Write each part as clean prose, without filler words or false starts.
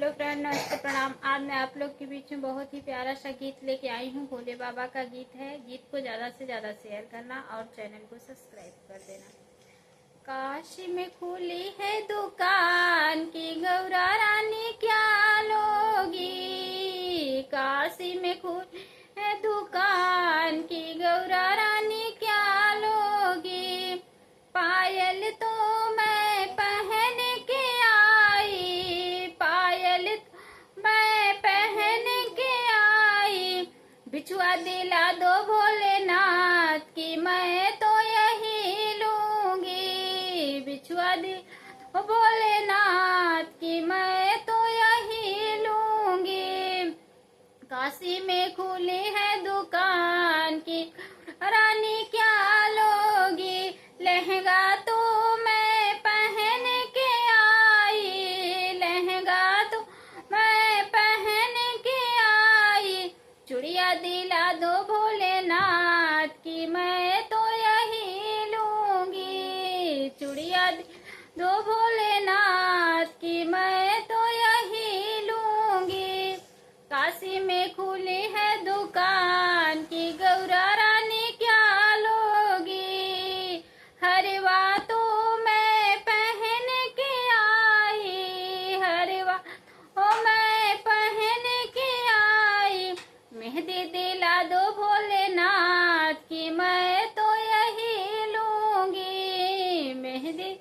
Hello friend, नमस्ते, प्रणाम। आज मैं आप लोग के बीच में बहुत ही प्यारा सा गीत लेके आई हूँ। भोले बाबा का गीत है। गीत को ज़्यादा से ज़्यादा शेयर करना और चैनल को सब्सक्राइब कर देना। काशी में खुली है दुकान की गौरा रानी क्या लोगी। काशी में खुली है दुकान की गौरा रानी क्या लोगी। पायल तो मैं पहन के आई, पायल तो मैं पहन के आई। बिछुआ दिला दो भोलेनाथ की मैं तो यही लूंगी। बिछुआ दिला भोलेनाथ की मैं तो यही लूंगी। काशी में खुली है दुकान की रानी क्या लोगी। लहंगा तो मैं पहन के आई, लहंगा तो मैं पहन के आई। चूड़िया दिला दो भोलेनाथ की मैं तो यही लूंगी। चूड़िया दो भोलेनाथ की मैं तो यही लूंगी। काशी में खुली है दुकान की गौरा रानी क्या लोगी। हरवा तो मैं पहन के आई, हरवा तो मैं पहन के आई। मेहंदी दिला दो भोलेनाथ की मैं तो यही लूंगी। मेहंदी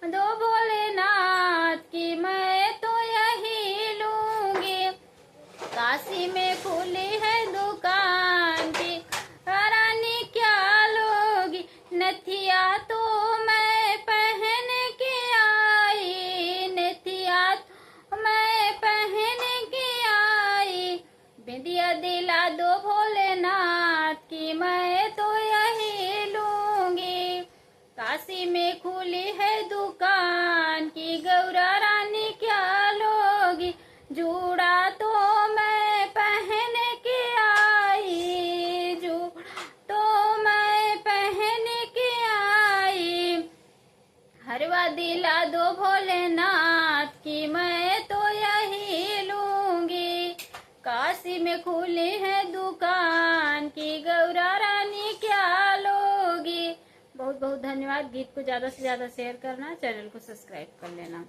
दो भोलेनाथ की मैं तो यही लूंगी। काशी में खुली है दुकान की रानी क्या लोगी। नथिया तो मैं पहन के आई, नथिया तो मैं पहन के आई। बिंदिया दिला दो भोलेनाथ की मैं तो यही लूंगी। काशी में खुली है दुकान की गौरा रानी क्या लोगी। जूड़ा तो मैं पहन के आई, जूड़ा तो मैं पहन के आई। हरवा दिला दो भोलेनाथ की मैं तो यही लूंगी। काशी में खुली है दुकान की गौरा रानी क्या लोगी। बहुत बहुत धन्यवाद। गीत को ज़्यादा से ज़्यादा शेयर करना, चैनल को सब्सक्राइब कर लेना।